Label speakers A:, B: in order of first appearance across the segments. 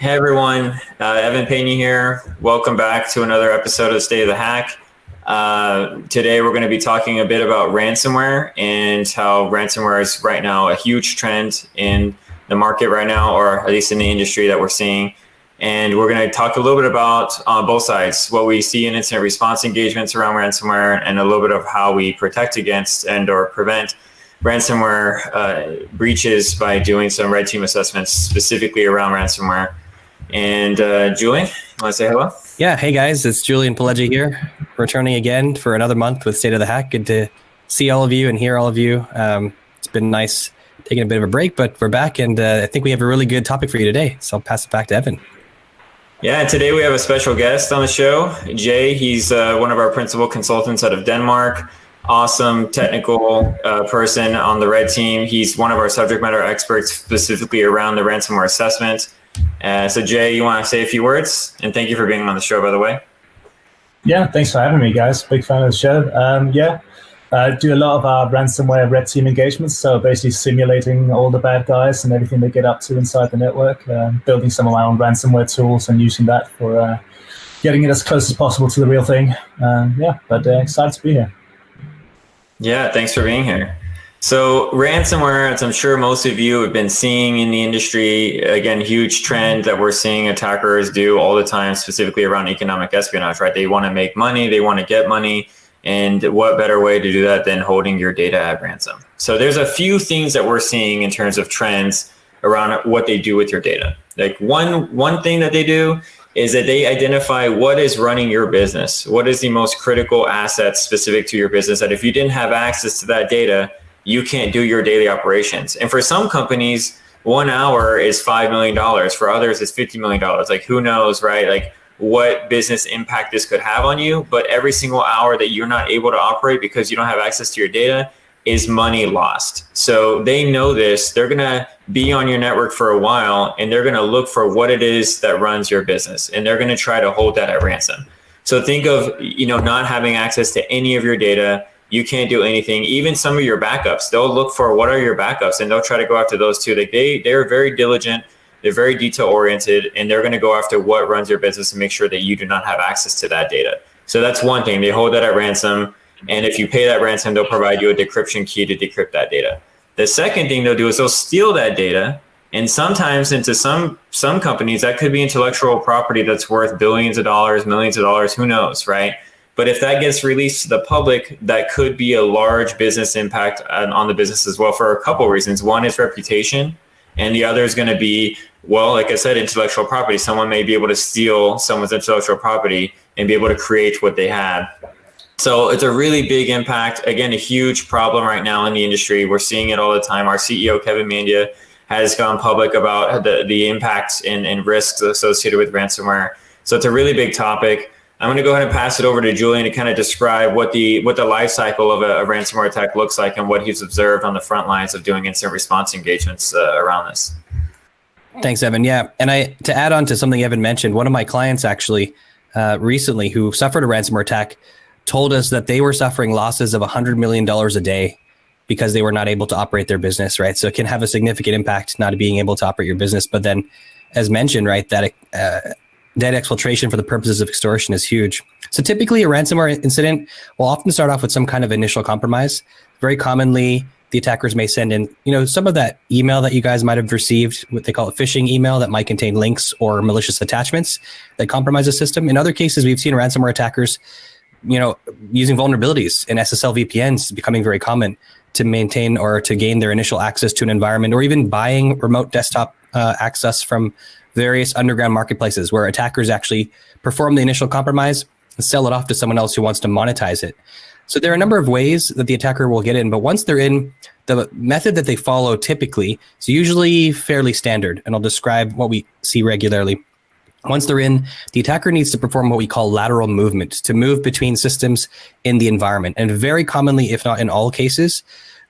A: Hey everyone, Evan Pena here. Welcome back to another episode of State of the Hack. Today we're going to be talking a bit about ransomware and how ransomware is right now a huge trend in the market right now, or at least in the industry that we're seeing. And we're going to talk a little bit about both sides, what we see in incident response engagements around ransomware, and a little bit of how we protect against and or prevent ransomware breaches by doing some red team assessments specifically around ransomware. And Julian, want to say hello?
B: Yeah, hey guys, it's Julian Pileggi here, returning again for another month with State of the Hack. Good to see all of you and hear all of you. It's been nice taking a bit of a break, but we're back, and I think we have a really good topic for you today. So I'll pass it back to Evan.
A: Yeah, today we have a special guest on the show, Jay. He's one of our principal consultants out of Denmark. Awesome technical person on the red team. He's one of our subject matter experts specifically around the ransomware assessment. So Jay, you want to say a few words? And thank you for being on the show, by the way.
C: Yeah, thanks for having me, guys. Big fan of the show. Do a lot of our ransomware red team engagements. So basically simulating all the bad guys and everything they get up to inside the network, building some of our own ransomware tools and using that for getting it as close as possible to the real thing. Excited to be here.
A: Yeah, thanks for being here. So ransomware, as I'm sure most of you have been seeing in the industry, again, huge trend that we're seeing attackers do all the time, specifically around economic espionage, right? They want to make money, they want to get money. And what better way to do that than holding your data at ransom? So there's a few things that we're seeing in terms of trends around what they do with your data. Like one thing that they do is that they identify what is running your business. What is the most critical assets specific to your business that if you didn't have access to that data, you can't do your daily operations. And for some companies, 1 hour is $5 million. For others, it's $50 million. Like, who knows, right? Like, what business impact this could have on you. But every single hour that you're not able to operate because you don't have access to your data is money lost. So they know this. They're going to be on your network for a while, and they're going to look for what it is that runs your business. And they're going to try to hold that at ransom. So think of, not having access to any of your data. You can't do anything. Even some of your backups, they'll look for what are your backups, and they'll try to go after those too. Like they're very diligent, they're very detail oriented, and they're going to go after what runs your business and make sure that you do not have access to that data. So that's one thing. They hold that at ransom, and if you pay that ransom, they'll provide you a decryption key to decrypt that data. The second thing they'll do is they'll steal that data, and sometimes into some companies that could be intellectual property that's worth billions of dollars, millions of dollars, who knows, right? But if that gets released to the public, that could be a large business impact on the business as well for a couple of reasons. One is reputation, and the other is going to be, well, like I said, intellectual property. Someone may be able to steal someone's intellectual property and be able to create what they have. So it's a really big impact. Again, a huge problem right now in the industry. We're seeing it all the time. Our CEO, Kevin Mandia, has gone public about the impacts and risks associated with ransomware. So it's a really big topic. I'm going to go ahead and pass it over to Julian to kind of describe what the life cycle of a ransomware attack looks like and what he's observed on the front lines of doing incident response engagements around this.
B: Thanks, Evan. Yeah, and to add on to something Evan mentioned, one of my clients actually recently who suffered a ransomware attack told us that they were suffering losses of $100 million a day because they were not able to operate their business, right? So it can have a significant impact not being able to operate your business. But then, as mentioned, right, that data exfiltration for the purposes of extortion is huge. So typically a ransomware incident will often start off with some kind of initial compromise. Very commonly, the attackers may send in, some of that email that you guys might have received, what they call a phishing email that might contain links or malicious attachments that compromise the system. In other cases, we've seen ransomware attackers, using vulnerabilities in SSL VPNs becoming very common to maintain or to gain their initial access to an environment, or even buying remote desktop access from various underground marketplaces where attackers actually perform the initial compromise and sell it off to someone else who wants to monetize it. So there are a number of ways that the attacker will get in, but once they're in, the method that they follow typically is usually fairly standard, and I'll describe what we see regularly. Once they're in, the attacker needs to perform what we call lateral movement to move between systems in the environment. And very commonly, if not in all cases,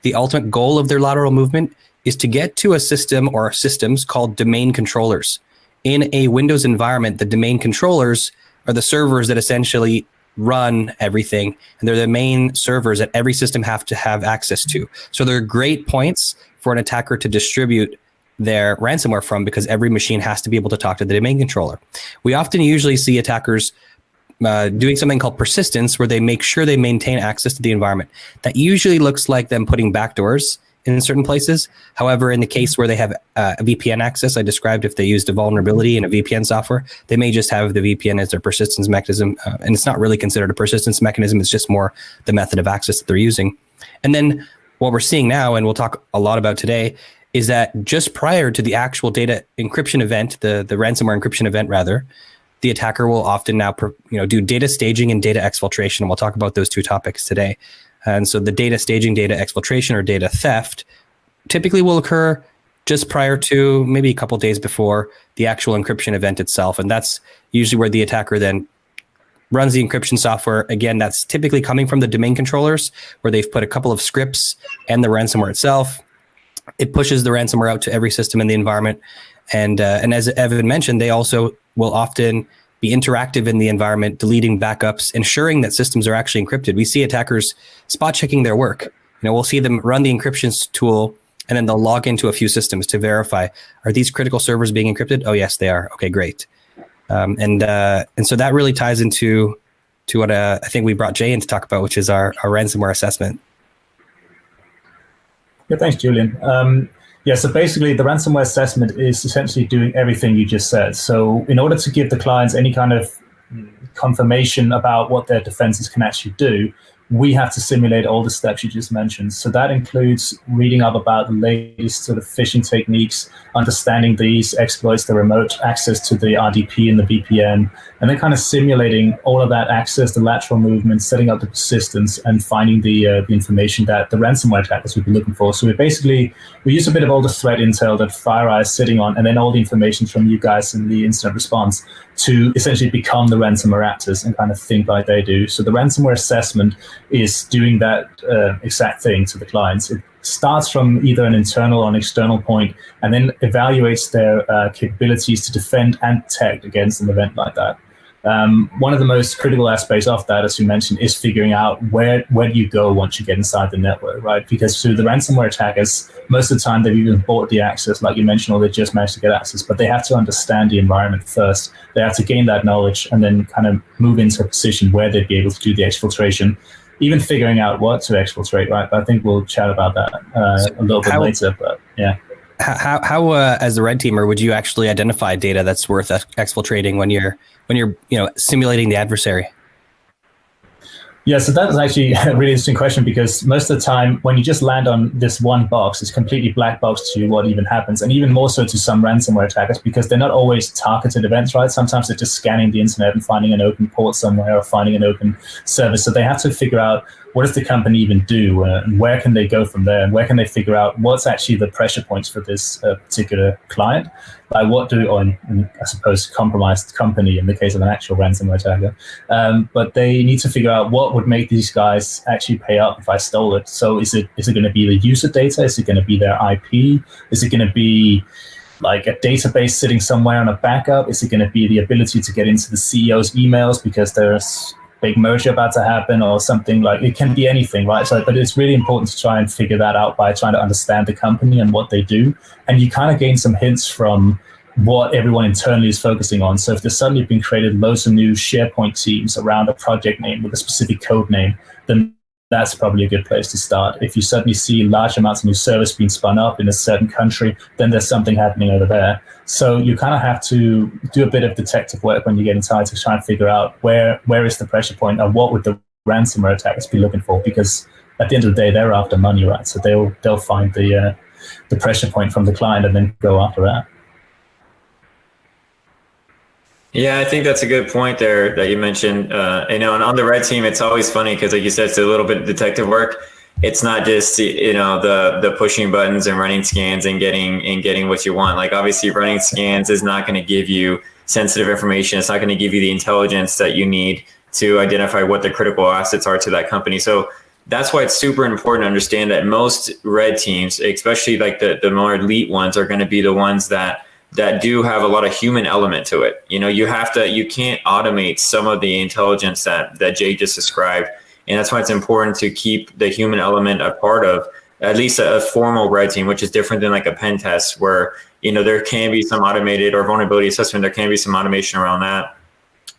B: the ultimate goal of their lateral movement is to get to a system or systems called domain controllers. In a Windows environment, the domain controllers are the servers that essentially run everything, and they're the main servers that every system have to have access to. So they're great points for an attacker to distribute their ransomware from, because every machine has to be able to talk to the domain controller. We often usually see attackers doing something called persistence, where they make sure they maintain access to the environment. That usually looks like them putting backdoors in certain places. However, in the case where they have a VPN access, I described, if they used a vulnerability in a VPN software, they may just have the VPN as their persistence mechanism. And it's not really considered a persistence mechanism. It's just more the method of access that they're using. And then what we're seeing now, and we'll talk a lot about today, is that just prior to the actual data encryption event, the ransomware encryption event rather, the attacker will often now do data staging and data exfiltration. And we'll talk about those two topics today. And so the data staging, data exfiltration, or data theft typically will occur just prior to, maybe a couple days before, the actual encryption event itself. And that's usually where the attacker then runs the encryption software. Again, that's typically coming from the domain controllers, where they've put a couple of scripts and the ransomware itself. It pushes the ransomware out to every system in the environment. And as Evan mentioned, they also will often be interactive in the environment, deleting backups, ensuring that systems are actually encrypted. We see attackers spot checking their work. We'll see them run the encryption tool, and then they'll log into a few systems to verify, are these critical servers being encrypted? Oh, yes, they are. Okay, great. And so that really ties into what I think we brought Jay in to talk about, which is our ransomware assessment.
C: Yeah, thanks, Julian. So basically the ransomware assessment is essentially doing everything you just said. So in order to give the clients any kind of confirmation about what their defenses can actually do, we have to simulate all the steps you just mentioned. So that includes reading up about the latest sort of phishing techniques, understanding these exploits, the remote access to the RDP and the VPN, and then kind of simulating all of that access, the lateral movement, setting up the persistence, and finding the information that the ransomware attackers would be looking for. So we use a bit of all the threat intel that FireEye is sitting on, and then all the information from you guys in the incident response to essentially become the ransomware actors and kind of think like they do. So the ransomware assessment is doing that exact thing to the clients. It starts from either an internal or an external point, and then evaluates their capabilities to defend and protect against an event like that. One of the most critical aspects of that, as you mentioned, is figuring out where do you go once you get inside the network, right? Because through the ransomware attackers, most of the time they've even bought the access, like you mentioned, or they just managed to get access, but they have to understand the environment first. They have to gain that knowledge and then kind of move into a position where they'd be able to do the exfiltration, even figuring out what to exfiltrate, right? But I think we'll chat about that a little bit later, but yeah.
B: How as the red teamer, would you actually identify data that's worth exfiltrating when you're simulating the adversary?
C: Yeah, so that is actually a really interesting question, because most of the time when you just land on this one box, it's completely black box to you what even happens, and even more so to some ransomware attackers, because they're not always targeted events, right? Sometimes they're just scanning the internet and finding an open port somewhere or finding an open service. So they have to figure out, what does the company even do, and where can they go from there, and where can they figure out what's actually the pressure points for this particular client, by what do, or I suppose compromised company in the case of an actual ransomware attacker. But they need to figure out what would make these guys actually pay up if I stole it. So is it going to be the user data? Is it going to be their IP? Is it going to be like a database sitting somewhere on a backup? Is it going to be the ability to get into the CEO's emails because there's big merger about to happen or something? Like, it can be anything, right? So, but it's really important to try and figure that out by trying to understand the company and what they do. And you kind of gain some hints from what everyone internally is focusing on. So if there's suddenly been created loads of new SharePoint teams around a project name with a specific code name, then that's probably a good place to start. If you suddenly see large amounts of new service being spun up in a certain country, then there's something happening over there. So you kind of have to do a bit of detective work when you get inside to try and figure out where is the pressure point and what would the ransomware attackers be looking for, because at the end of the day, they're after money, right? So they'll find the pressure point from the client and then go after that.
A: Yeah, I think that's a good point there that you mentioned. And on the red team, it's always funny because, like you said, it's a little bit of detective work. It's not just the pushing buttons and running scans and getting what you want. Like, obviously, running scans is not going to give you sensitive information. It's not going to give you the intelligence that you need to identify what the critical assets are to that company. So that's why it's super important to understand that most red teams, especially like the more elite ones, are going to be the ones that do have a lot of human element to it. You can't automate some of the intelligence that Jay just described. And that's why it's important to keep the human element a part of at least a formal red team, which is different than like a pen test where, there can be some automated or vulnerability assessment. There can be some automation around that.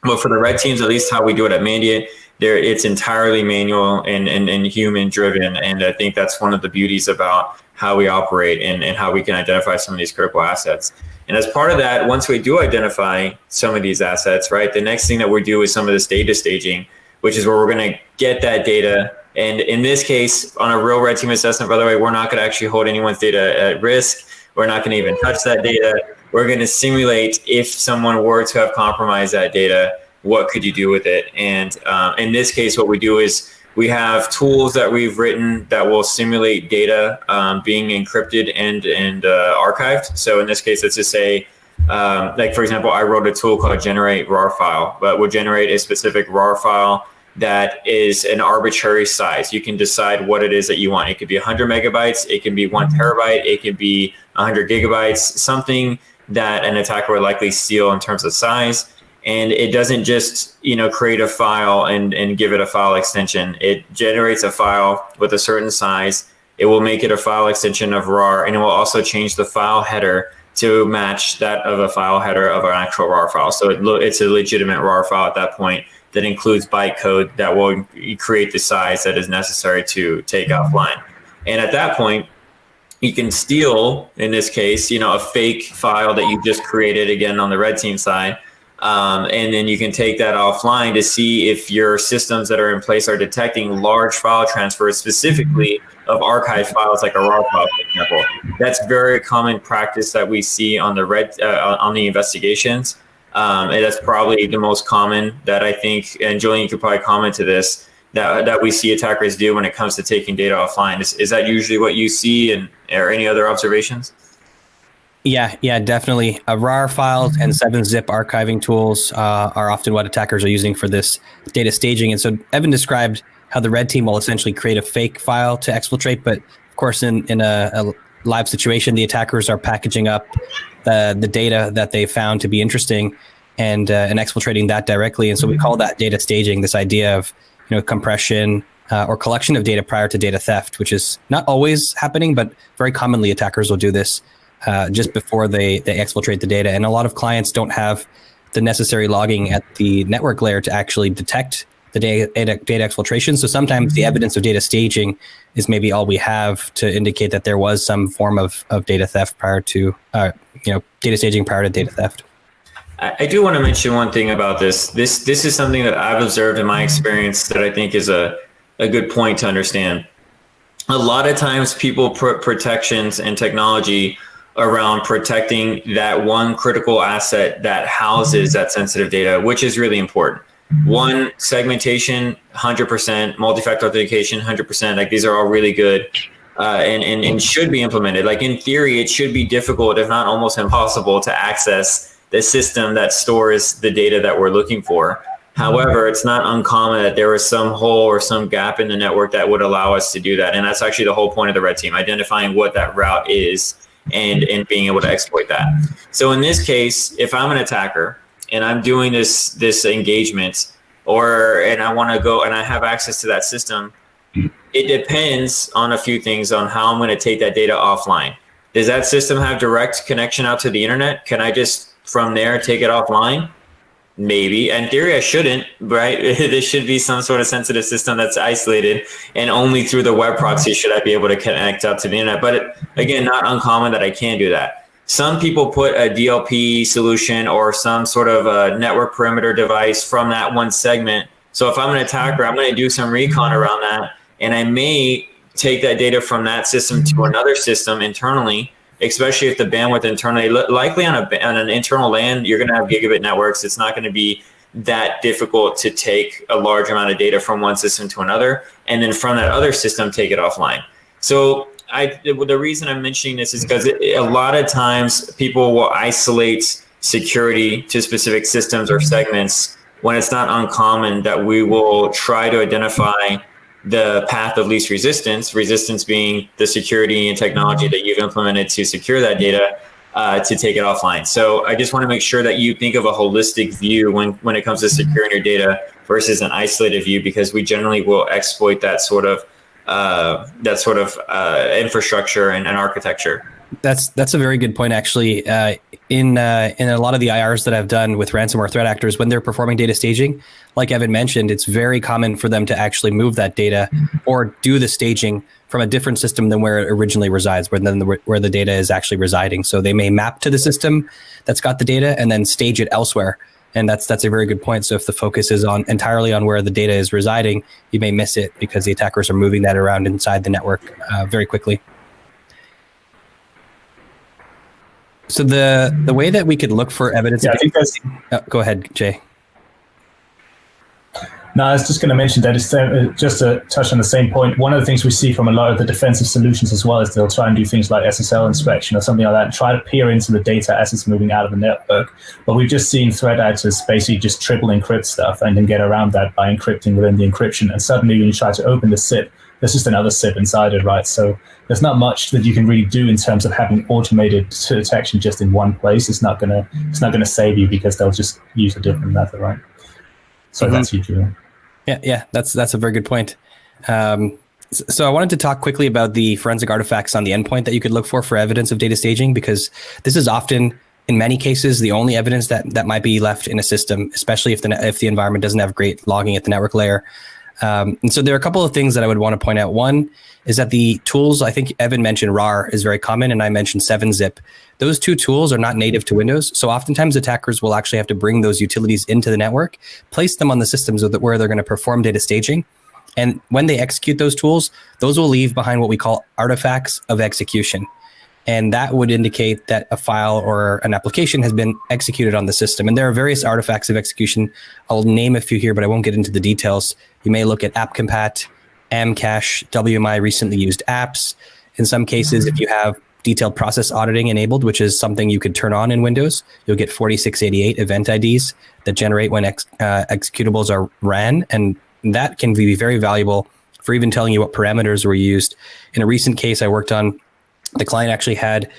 A: But for the red teams, at least how we do it at Mandiant, it's entirely manual and human driven. And I think that's one of the beauties about how we operate and how we can identify some of these critical assets. And as part of that, once we do identify some of these assets, right, the next thing that we do is some of this data staging, which is where we're going to get that data. And in this case, on a real red team assessment, by the way, we're not going to actually hold anyone's data at risk. We're not going to even touch that data. We're going to simulate if someone were to have compromised that data, what could you do with it? And in this case, what we do is we have tools that we've written that will simulate data being encrypted and archived. So in this case, let's just say, like for example, I wrote a tool called Generate RAR File, but will generate a specific RAR file that is an arbitrary size. You can decide what it is that you want. It could be 100 megabytes, it can be 1 terabyte, it can be 100 gigabytes, something that an attacker would likely steal in terms of size. And it doesn't just, create a file and give it a file extension. It generates a file with a certain size. It will make it a file extension of RAR, and it will also change the file header to match that of a file header of an actual RAR file. So it's a legitimate RAR file at that point that includes bytecode that will create the size that is necessary to take offline. And at that point, you can steal, in this case, a fake file that you just created, again, on the red team side. And then you can take that offline to see if your systems that are in place are detecting large file transfers, specifically of archived files like a RAR file, for example. That's very common practice that we see on the investigations. And that's probably the most common that I think, and Julian, you could probably comment to this, that we see attackers do when it comes to taking data offline. Is that usually what you see, or any other observations?
B: Yeah, definitely. RAR files and 7-zip archiving tools are often what attackers are using for this data staging. And so Evan described how the red team will essentially create a fake file to exfiltrate, but of course in a live situation, the attackers are packaging up the data that they found to be interesting and exfiltrating that directly. And so we call that data staging, this idea of compression or collection of data prior to data theft, which is not always happening, but very commonly attackers will do this just before they exfiltrate the data. And a lot of clients don't have the necessary logging at the network layer to actually detect the data exfiltration. So sometimes the evidence of data staging is maybe all we have to indicate that there was some form of data theft prior to, data staging prior to data theft.
A: I do want to mention one thing about this. This is something that I've observed in my experience that I think is a good point to understand. A lot of times people put protections and technology around protecting that one critical asset that houses that sensitive data, which is really important. One, segmentation, 100%, multi-factor authentication, 100%. Like, these are all really good and should be implemented. Like, in theory, it should be difficult, if not almost impossible, to access the system that stores the data that we're looking for. However, it's not uncommon that there is some hole or some gap in the network that would allow us to do that. And that's actually the whole point of the red team, identifying what that route is and being able to exploit that. So in this case, if I'm an attacker and I'm doing this engagement, and I want to go and I have access to that system, it depends on a few things on how I'm going to take that data offline. Does that system have direct connection out to the internet? Can I just from there take it offline? Maybe. In theory, I shouldn't, right? This should be some sort of sensitive system that's isolated, and only through the web proxy should I be able to connect up to the internet. But again, not uncommon that I can do that. Some people put a DLP solution or some sort of a network perimeter device from that one segment. So if I'm an attacker, I'm going to do some recon around that, and I may take that data from that system to another system internally, especially if the bandwidth internally, likely on an internal LAN, you're going to have gigabit networks. It's not going to be that difficult to take a large amount of data from one system to another, and then from that other system, take it offline. So the reason I'm mentioning this is because a lot of times people will isolate security to specific systems or segments when it's not uncommon that we will try to identify the path of least resistance being the security and technology that you've implemented to secure that data to take it offline. So I just want to make sure that you think of a holistic view when it comes to securing your data versus an isolated view, because we generally will exploit that sort of that sort of infrastructure and architecture.
B: That's a very good point, actually. In a lot of the IRs that I've done with ransomware threat actors, when they're performing data staging, like Evan mentioned, it's very common for them to actually move that data or do the staging from a different system than where it originally resides, where the data is actually residing. So they may map to the system that's got the data and then stage it elsewhere. And that's a very good point. So if the focus is entirely on where the data is residing, you may miss it because the attackers are moving that around inside the network very quickly. So the way that we could look for evidence.
C: Yeah, I think that's.
B: Go ahead, Jay.
C: No, I was just going to mention that it's just to touch on the same point. One of the things we see from a lot of the defensive solutions as well is they'll try and do things like SSL inspection or something like that and try to peer into the data as it's moving out of the network. But we've just seen threat actors basically just triple encrypt stuff and then get around that by encrypting within the encryption. And suddenly when you try to open the SIP, there's just another SIP inside it, right? So there's not much that you can really do in terms of having automated detection just in one place. It's not gonna save you because they'll just use a different method, right? So that's usually.
B: Yeah, that's a very good point. So I wanted to talk quickly about the forensic artifacts on the endpoint that you could look for evidence of data staging, because this is often, in many cases, the only evidence that might be left in a system, especially if the environment doesn't have great logging at the network layer. And so there are a couple of things that I would want to point out. One is that the tools, I think Evan mentioned RAR is very common, and I mentioned 7-zip. Those two tools are not native to Windows. So oftentimes attackers will actually have to bring those utilities into the network, place them on the systems where they're going to perform data staging. And when they execute those tools, those will leave behind what we call artifacts of execution. And that would indicate that a file or an application has been executed on the system. And there are various artifacts of execution. I'll name a few here, but I won't get into the details. You may look at AppCompat, Amcache, WMI recently used apps. In some cases, if you have detailed process auditing enabled, which is something you could turn on in Windows, you'll get 4688 event IDs that generate when executables are ran. And that can be very valuable for even telling you what parameters were used. In a recent case I worked on, the client actually had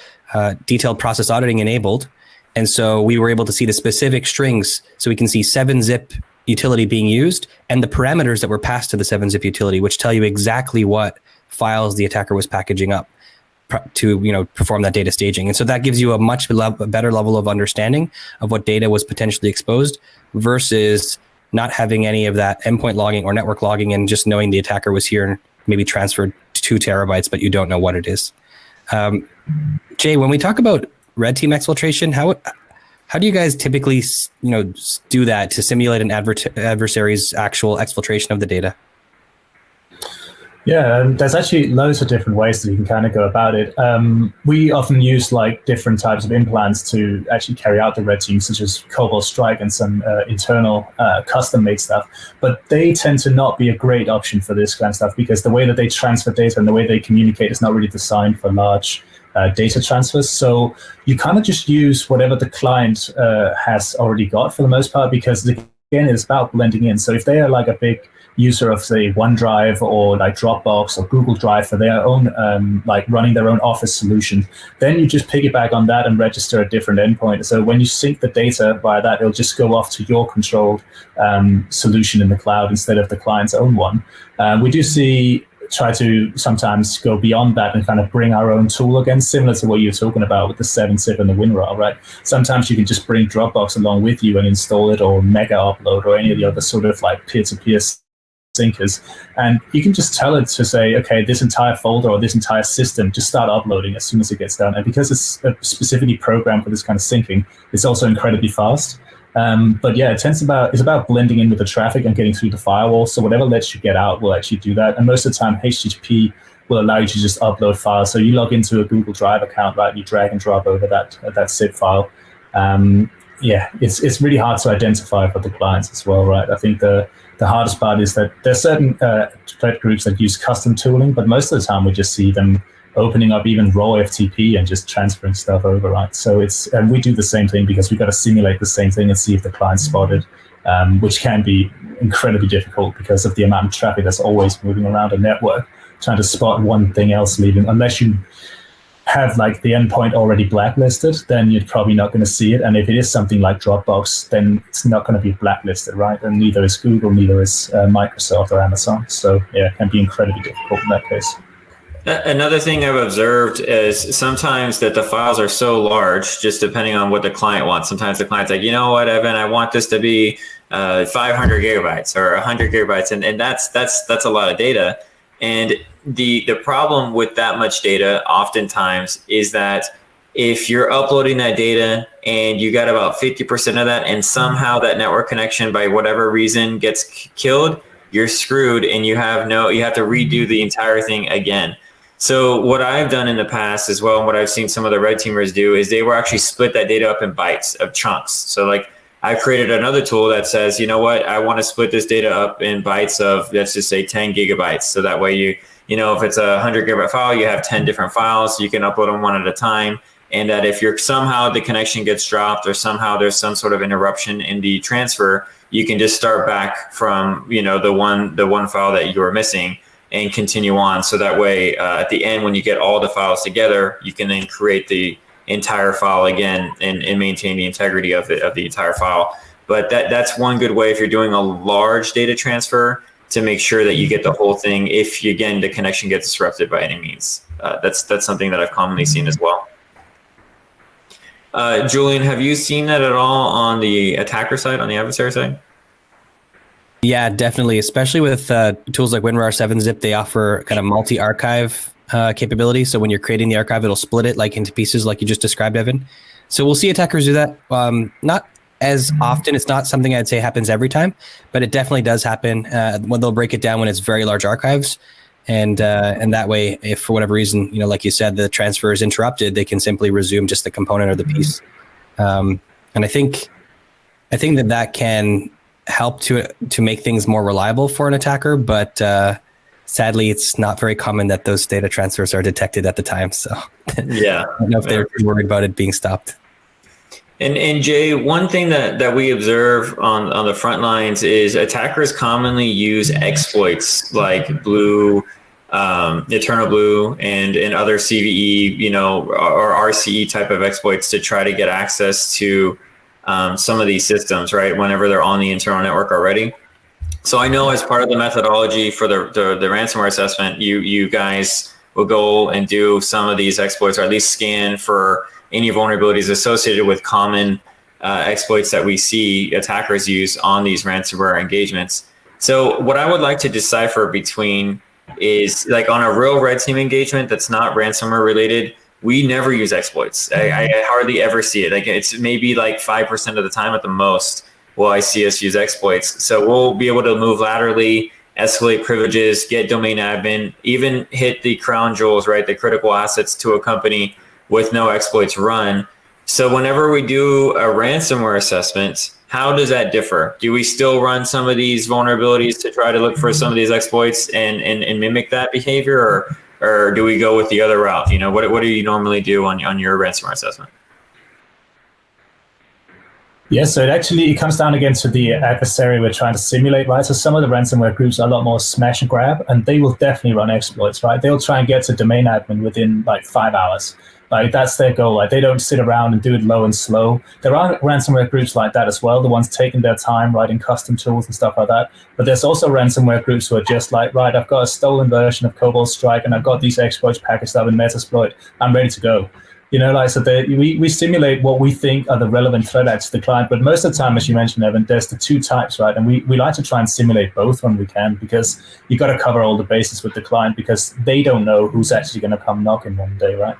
B: detailed process auditing enabled. And so we were able to see the specific strings. So we can see 7-zip utility being used and the parameters that were passed to the 7-zip utility, which tell you exactly what files the attacker was packaging up to perform that data staging. And so that gives you a much better level of understanding of what data was potentially exposed versus not having any of that endpoint logging or network logging and just knowing the attacker was here and maybe transferred 2 terabytes, but you don't know what it is. Jay, when we talk about red team exfiltration, how do you guys typically do that to simulate an adversary's actual exfiltration of the data?
C: Yeah, there's actually loads of different ways that you can kind of go about it. We often use like different types of implants to actually carry out the red team, such as Cobalt Strike and some internal custom-made stuff. But they tend to not be a great option for this kind of stuff because the way that they transfer data and the way they communicate is not really designed for large data transfers. So you kind of just use whatever the client has already got for the most part, because again, it's about blending in. So if they are like a big user of, say, OneDrive or like Dropbox or Google Drive for their own, like running their own Office solution, then you just piggyback on that and register a different endpoint. So when you sync the data via that, it'll just go off to your controlled solution in the cloud instead of the client's own one. We do try to sometimes go beyond that and kind of bring our own tool again, similar to what you're talking about with the 7-zip and the WinRAR, right? Sometimes you can just bring Dropbox along with you and install it, or Mega Upload, or any of the other sort of like peer-to-peer syncers, and you can just tell it to say, okay, this entire folder or this entire system, just start uploading as soon as it gets done. And because it's specifically programmed for this kind of syncing, it's also incredibly fast. But yeah, it's about blending in with the traffic and getting through the firewall. So whatever lets you get out will actually do that. And most of the time, HTTP will allow you to just upload files. So you log into a Google Drive account, right? You drag and drop over that zip file. Yeah, it's really hard to identify for the clients as well, right? I think the hardest part is that there's certain threat groups that use custom tooling, but most of the time we just see them opening up even raw FTP and just transferring stuff over, right? So and we do the same thing because we've got to simulate the same thing and see if the client's spotted, which can be incredibly difficult because of the amount of traffic that's always moving around a network, trying to spot one thing else leaving, unless you have like the endpoint already blacklisted, then you're probably not going to see it. And if it is something like Dropbox, then it's not going to be blacklisted, right? And neither is Google, neither is Microsoft or Amazon. So yeah, it can be incredibly difficult in that case.
A: Another thing I've observed is sometimes that the files are so large, just depending on what the client wants. Sometimes the client's like, you know what, Evan, I want this to be 500 gigabytes or 100 gigabytes, and that's a lot of data. And the problem with that much data oftentimes is that if you're uploading that data and you got about 50% of that, and somehow that network connection by whatever reason gets killed, you're screwed, and you have to redo the entire thing again. So what I've done in the past as well, and what I've seen some of the red teamers do, is they will actually split that data up in bytes of chunks. So like I created another tool that says, you know what, I want to split this data up in bytes of, let's just say 10 gigabytes. So that way you know, if it's a 100 gigabyte file, you have 10 different files, you can upload them one at a time. And that if you're somehow the connection gets dropped or somehow there's some sort of interruption in the transfer, you can just start back from, you know, the one file that you were missing and continue on. So that way, at the end, when you get all the files together, you can then create the entire file again and maintain the integrity of the entire file. But that's one good way if you're doing a large data transfer to make sure that you get the whole thing. If again the connection gets disrupted by any means, that's something that I've commonly seen as well. Julian, have you seen that at all on the attacker side, on the adversary side?
B: Yeah, definitely. Especially with tools like WinRAR 7-zip, they offer kind of multi-archive capability. So when you're creating the archive, it'll split it like into pieces, like you just described, Evan. So we'll see attackers do that. Not as often. It's not something I'd say happens every time, but it definitely does happen when they'll break it down when it's very large archives. And that way, if for whatever reason, you know, like you said, the transfer is interrupted, they can simply resume just the component or the piece. And I think that can help to make things more reliable for an attacker, but sadly, it's not very common that those data transfers are detected at the time. So
A: yeah,
B: I don't know if they're too worried about it being stopped.
A: And Jay, one thing that we observe on the front lines is attackers commonly use exploits like Eternal Blue and other CVE, you know, or RCE type of exploits to try to get access to some of these systems, right? Whenever they're on the internal network already. So I know as part of the methodology for the ransomware assessment, you guys will go and do some of these exploits, or at least scan for any vulnerabilities associated with common exploits that we see attackers use on these ransomware engagements. So what I would like to decipher between is, like, on a real red team engagement that's not ransomware related, we never use exploits. I hardly ever see it. Like, it's maybe like 5% of the time at the most will I see us use exploits. So we'll be able to move laterally, escalate privileges, get domain admin, even hit the crown jewels, right? The critical assets to a company with no exploits run. So whenever we do a ransomware assessment, how does that differ? Do we still run some of these vulnerabilities to try to look for some of these exploits and mimic that behavior, or do we go with the other route? You know, what do you normally do on your ransomware assessment?
C: Yeah, so it comes down again to the adversary we're trying to simulate, right? So some of the ransomware groups are a lot more smash and grab, and they will definitely run exploits, right? They'll try and get to domain admin within like 5 hours. Like, that's their goal. Like, they don't sit around and do it low and slow. There are ransomware groups like that as well, the ones taking their time writing custom tools and stuff like that. But there's also ransomware groups who are just like, right, I've got a stolen version of Cobalt Strike and I've got these exploits packaged up in Metasploit. I'm ready to go. You know, like, so we simulate what we think are the relevant threat acts to the client. But most of the time, as you mentioned, Evan, there's the two types, right? And we like to try and simulate both when we can, because you got to cover all the bases with the client, because they don't know who's actually going to come knocking one day, right?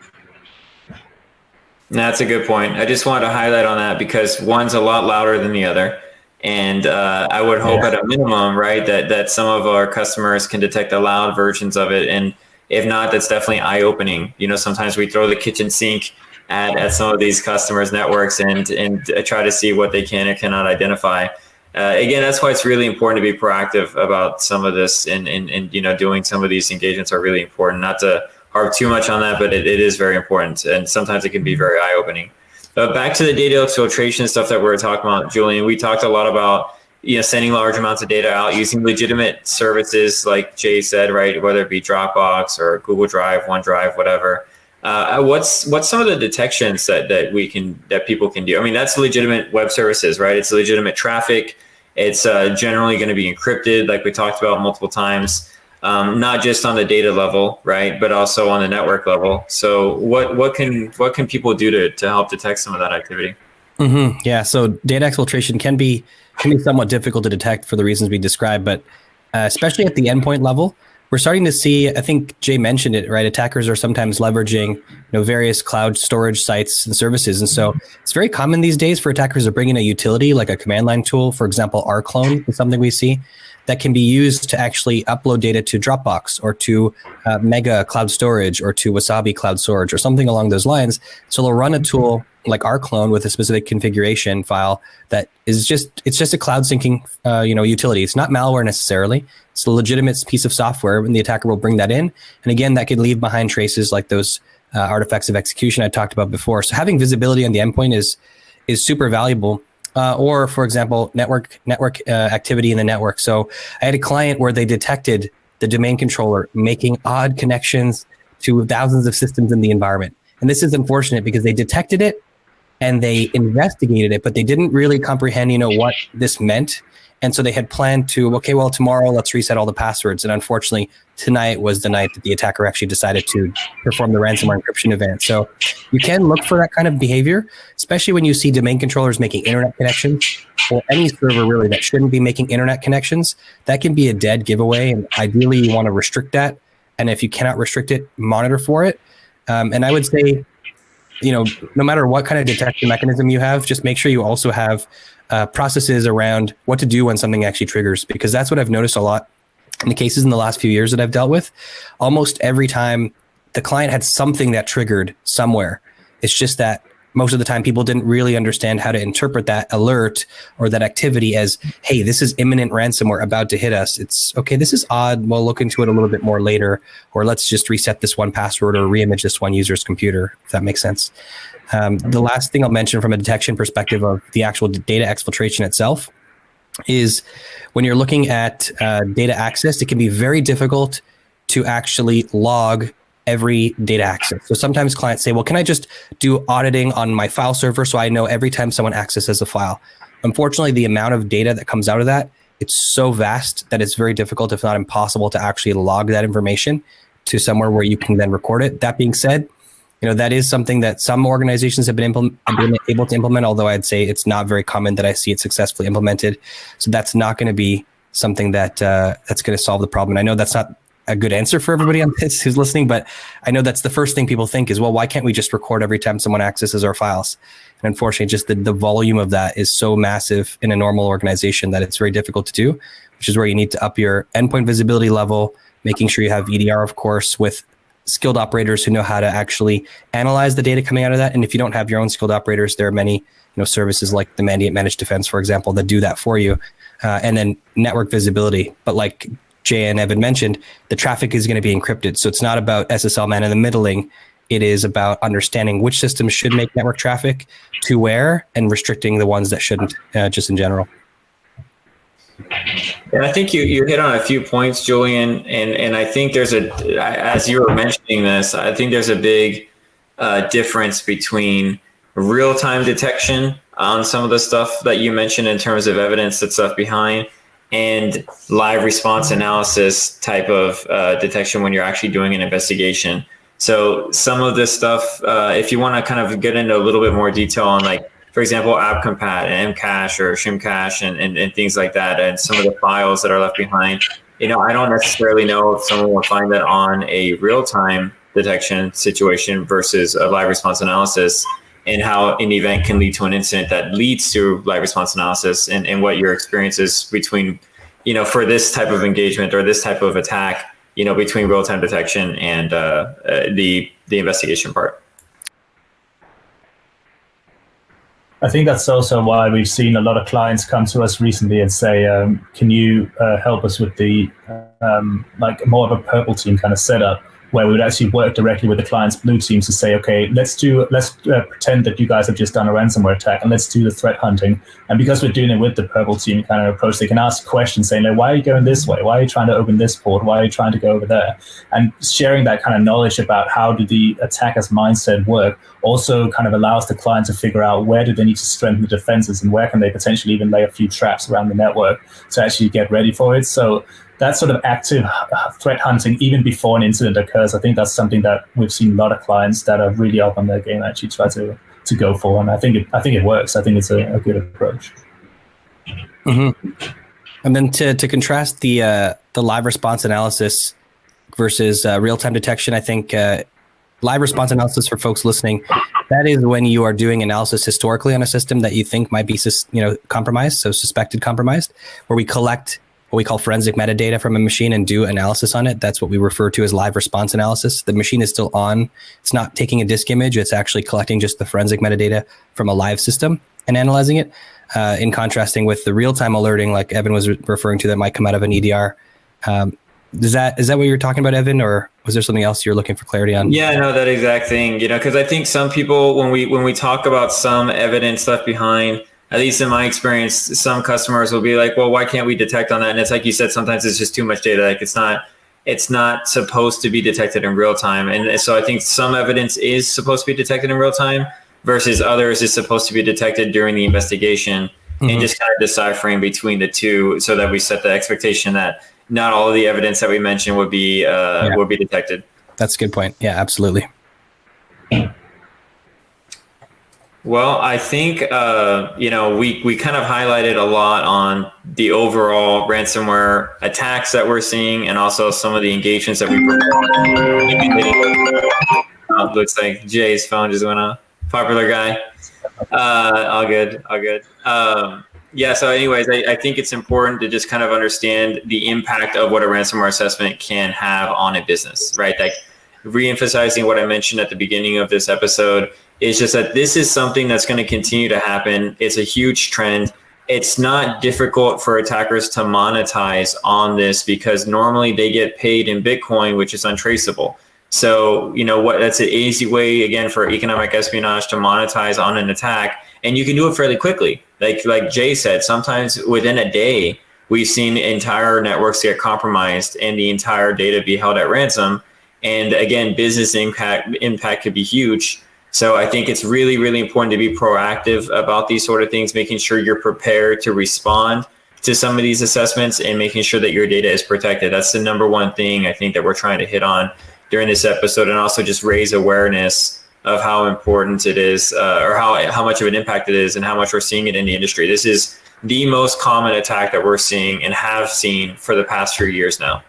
A: That's a good point. I just wanted to highlight on that because one's a lot louder than the other. And I would hope at a minimum, right, that some of our customers can detect the loud versions of it. And if not, that's definitely eye-opening. You know, sometimes we throw the kitchen sink at some of these customers' networks and try to see what they can or cannot identify. Again, that's why it's really important to be proactive about some of this, and you know, doing some of these engagements are really important. Not to harp too much on that, but it is very important, and sometimes it can be very eye-opening. Back to the data exfiltration stuff that we were talking about, Julian. We talked a lot about, you know, sending large amounts of data out using legitimate services, like Jay said, right? Whether it be Dropbox or Google Drive, OneDrive, whatever. what's some of the detections that people can do? I mean, that's legitimate web services, right? It's legitimate traffic. It's generally going to be encrypted, like we talked about multiple times, not just on the data level, right, but also on the network level. So what can people do to help detect some of that activity?
B: Mm-hmm. Yeah. So data exfiltration can be somewhat difficult to detect for the reasons we described, but especially at the endpoint level, we're starting to see, I think Jay mentioned it, right? Attackers are sometimes leveraging, various cloud storage sites and services. And so it's very common these days for attackers to bring in a utility like a command line tool. For example, rclone is something we see that can be used to actually upload data to Dropbox or to Mega Cloud Storage or to Wasabi Cloud Storage or something along those lines. So they'll run a tool like rclone with a specific configuration file that is just a cloud syncing utility. It's not malware necessarily. It's a legitimate piece of software, and the attacker will bring that in. And again, that can leave behind traces like those artifacts of execution I talked about before. So having visibility on the endpoint is super valuable. Or, for example, network activity in the network. So I had a client where they detected the domain controller making odd connections to thousands of systems in the environment. And this is unfortunate because they detected it and they investigated it, but they didn't really comprehend, what this meant. And so they had planned to, okay, well, tomorrow let's reset all the passwords. And unfortunately, tonight was the night that the attacker actually decided to perform the ransomware encryption event. So you can look for that kind of behavior, especially when you see domain controllers making internet connections, or any server really that shouldn't be making internet connections. That can be a dead giveaway. And ideally, you want to restrict that. And if you cannot restrict it, monitor for it. And I would say, no matter what kind of detection mechanism you have, just make sure you also have processes around what to do when something actually triggers, because that's what I've noticed a lot in the cases in the last few years that I've dealt with. Almost every time the client had something that triggered somewhere. It's just that most of the time people didn't really understand how to interpret that alert or that activity as, hey, this is imminent ransomware about to hit us. It's okay, this is odd. We'll look into it a little bit more later, or let's just reset this one password or reimage this one user's computer, if that makes sense. The last thing I'll mention from a detection perspective of the actual data exfiltration itself is when you're looking at data access, it can be very difficult to actually log every data access. So sometimes clients say, well, can I just do auditing on my file server so I know every time someone accesses a file? Unfortunately, the amount of data that comes out of that, it's so vast that it's very difficult, if not impossible, to actually log that information to somewhere where you can then record it. That being said, that is something that some organizations have been able to implement, although I'd say it's not very common that I see it successfully implemented. So that's not going to be something that's going to solve the problem. And I know that's not a good answer for everybody on this who's listening, but I know that's the first thing people think is, well, why can't we just record every time someone accesses our files? And unfortunately, just the volume of that is so massive in a normal organization that it's very difficult to do, which is where you need to up your endpoint visibility level, making sure you have EDR, of course, with skilled operators who know how to actually analyze the data coming out of that. And if you don't have your own skilled operators, there are many services like the Mandiant Managed Defense, for example, that do that for you. And then network visibility. But like Jay and Evan mentioned, the traffic is going to be encrypted. So it's not about SSL man in the middling. It is about understanding which systems should make network traffic to where and restricting the ones that shouldn't, just in general.
A: And I think you hit on a few points, Julian, and I think as you were mentioning this, I think there's a big difference between real-time detection on some of the stuff that you mentioned in terms of evidence that's left behind, and live response analysis type of detection when you're actually doing an investigation. So some of this stuff, if you want to kind of get into a little bit more detail on, like, for example, AppCompat and Mcache or Shimcache and things like that, and some of the files that are left behind, I don't necessarily know if someone will find that on a real-time detection situation versus a live response analysis, and how an event can lead to an incident that leads to live response analysis, and what your experience is between, for this type of engagement or this type of attack, between real-time detection and the investigation part.
C: I think that's also why we've seen a lot of clients come to us recently and say, can you help us with the like more of a purple team kind of setup? where we would actually work directly with the client's blue teams to say, okay, let's pretend that you guys have just done a ransomware attack, and let's do the threat hunting. And because we're doing it with the purple team kind of approach, they can ask questions saying, like, why are you going this way? Why are you trying to open this port? Why are you trying to go over there? And sharing that kind of knowledge about how do the attacker's mindset work also kind of allows the client to figure out where do they need to strengthen the defenses and where can they potentially even lay a few traps around the network to actually get ready for it. So that sort of active threat hunting, even before an incident occurs, I think that's something that we've seen a lot of clients that are really up on their game actually try to go for, and I think it works. I think it's a good approach.
B: Mm-hmm. And then to contrast the live response analysis versus real-time detection, I think live response analysis, for folks listening, that is when you are doing analysis historically on a system that you think might be compromised, so suspected compromised, where we collect what we call forensic metadata from a machine and do analysis on it. That's what we refer to as live response analysis. The machine is still on. It's not taking a disk image. It's actually collecting just the forensic metadata from a live system and analyzing it, in contrasting with the real-time alerting, like Evan was referring to, that might come out of an EDR. Is that what you're talking about, Evan, or was there something else you're looking for clarity on?
A: Yeah, no, that exact thing, because I think some people, when we talk about some evidence left behind, at least in my experience, some customers will be like, well, why can't we detect on that? And it's like you said, sometimes it's just too much data. Like it's not supposed to be detected in real time. And so I think some evidence is supposed to be detected in real time versus others is supposed to be detected during the investigation, and just kind of deciphering between the two so that we set the expectation that not all of the evidence that we mentioned would be detected.
B: That's a good point. Yeah, absolutely.
A: Well, I think, we kind of highlighted a lot on the overall ransomware attacks that we're seeing and also some of the engagements that we performed. Looks like Jay's phone just went off. Popular guy. All good. So anyways, I think it's important to just kind of understand the impact of what a ransomware assessment can have on a business, right? Like re-emphasizing what I mentioned at the beginning of this episode, is just that this is something that's going to continue to happen. It's a huge trend. It's not difficult for attackers to monetize on this because normally they get paid in Bitcoin, which is untraceable. So, that's an easy way, again, for economic espionage to monetize on an attack. And you can do it fairly quickly. Like Jay said, sometimes within a day, we've seen entire networks get compromised and the entire data be held at ransom. And again, business impact could be huge. So I think it's really, really important to be proactive about these sort of things, making sure you're prepared to respond to some of these assessments and making sure that your data is protected. That's the number one thing I think that we're trying to hit on during this episode, and also just raise awareness of how important it is, or how much of an impact it is and how much we're seeing it in the industry. This is the most common attack that we're seeing and have seen for the past few years now.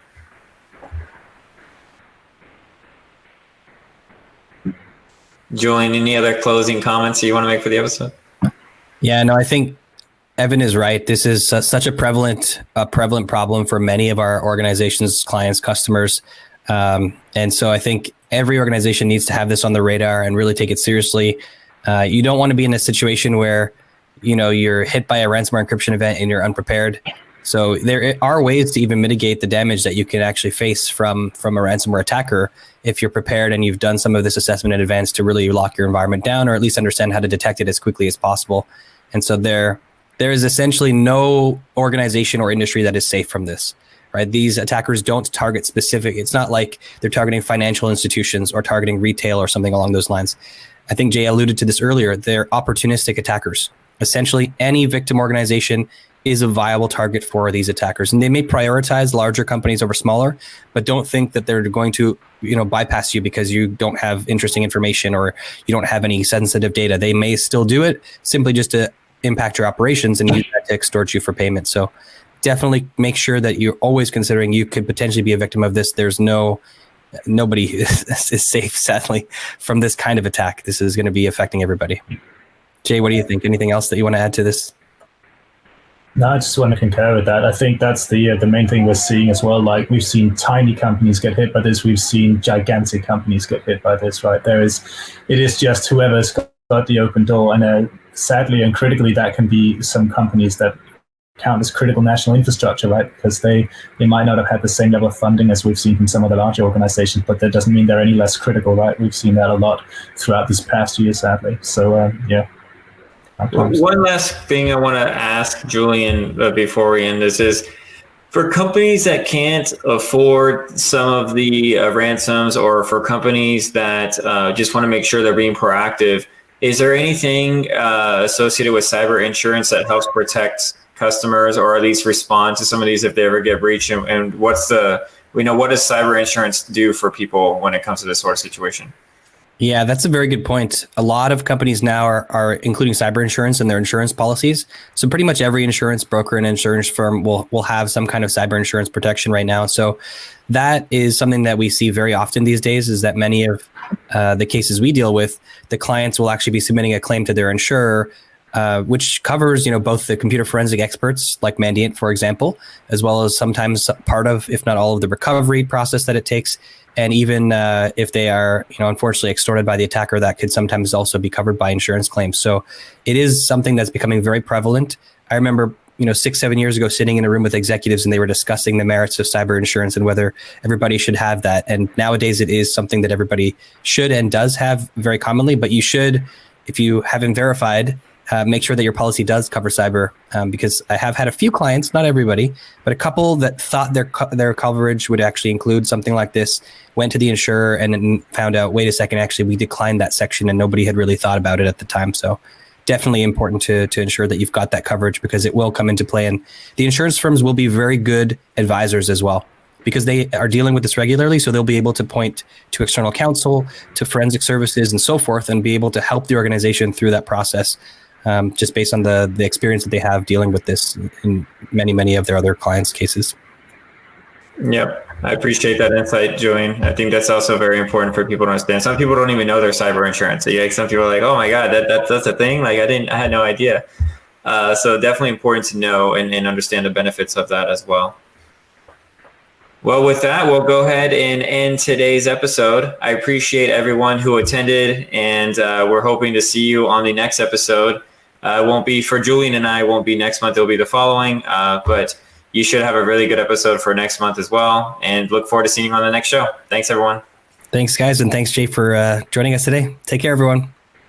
A: Julian, any other closing comments you want to make for the episode?
B: Yeah, no, I think Evan is right. This is such a prevalent problem for many of our organizations, clients, customers. And so I think every organization needs to have this on the radar and really take it seriously. You don't want to be in a situation where, you're hit by a ransomware encryption event and you're unprepared. So there are ways to even mitigate the damage that you can actually face from a ransomware attacker if you're prepared and you've done some of this assessment in advance to really lock your environment down, or at least understand how to detect it as quickly as possible. And so there is essentially no organization or industry that is safe from this, right? These attackers don't target specific. It's not like they're targeting financial institutions or targeting retail or something along those lines. I think Jay alluded to this earlier. They're opportunistic attackers. Essentially, any victim organization is a viable target for these attackers. And they may prioritize larger companies over smaller, but don't think that they're going to, bypass you because you don't have interesting information or you don't have any sensitive data. They may still do it simply just to impact your operations and use that to extort you for payment. So definitely make sure that you're always considering you could potentially be a victim of this. There's nobody is safe, sadly, from this kind of attack. This is going to be affecting everybody. Jay, what do you think? Anything else that you want to add to this?
C: No, I just want to concur with that. I think that's the main thing we're seeing as well. Like, we've seen tiny companies get hit by this. We've seen gigantic companies get hit by this, right? It is just whoever's got the open door. And sadly and critically, that can be some companies that count as critical national infrastructure, right? Because they might not have had the same level of funding as we've seen from some of the larger organizations, but that doesn't mean they're any less critical, right? We've seen that a lot throughout these past years, sadly. So, yeah.
A: One last thing I want to ask Julian before we end this is, for companies that can't afford some of the ransoms, or for companies that just want to make sure they're being proactive, is there anything associated with cyber insurance that helps protect customers, or at least respond to some of these if they ever get breached? And what does cyber insurance do for people when it comes to this sort of situation?
B: Yeah, that's a very good point. A lot of companies now are including cyber insurance in their insurance policies. So pretty much every insurance broker and insurance firm will have some kind of cyber insurance protection right now. So that is something that we see very often these days, is that many of the cases we deal with, the clients will actually be submitting a claim to their insurer, which covers, both the computer forensic experts like Mandiant, for example, as well as sometimes part of, if not all of the recovery process that it takes. And even if they are, unfortunately extorted by the attacker, that could sometimes also be covered by insurance claims. So it is something that's becoming very prevalent. I remember, 6-7 years ago, sitting in a room with executives, and they were discussing the merits of cyber insurance and whether everybody should have that. And nowadays it is something that everybody should and does have very commonly, but you should, if you haven't verified, make sure that your policy does cover cyber, because I have had a few clients, not everybody, but a couple that thought their coverage would actually include something like this, went to the insurer and then found out, wait a second, actually we declined that section and nobody had really thought about it at the time. So definitely important to ensure that you've got that coverage, because it will come into play. And the insurance firms will be very good advisors as well, because they are dealing with this regularly. So they'll be able to point to external counsel, to forensic services and so forth, and be able to help the organization through that process. Just based on the experience that they have dealing with this in many of their other clients' cases. Yep.
A: I appreciate that insight, Julian. I think that's also very important for people to understand. Some people don't even know their cyber insurance. So, some people are like, oh my God, that's a thing. Like I had no idea. So definitely important to know and understand the benefits of that as well. Well, with that, we'll go ahead and end today's episode. I appreciate everyone who attended, and we're hoping to see you on the next episode. It won't be for Julian and I, it won't be next month, it'll be the following, but you should have a really good episode for next month as well, and look forward to seeing you on the next show. Thanks, everyone.
B: Thanks, guys, and thanks, Jay, for joining us today. Take care, everyone.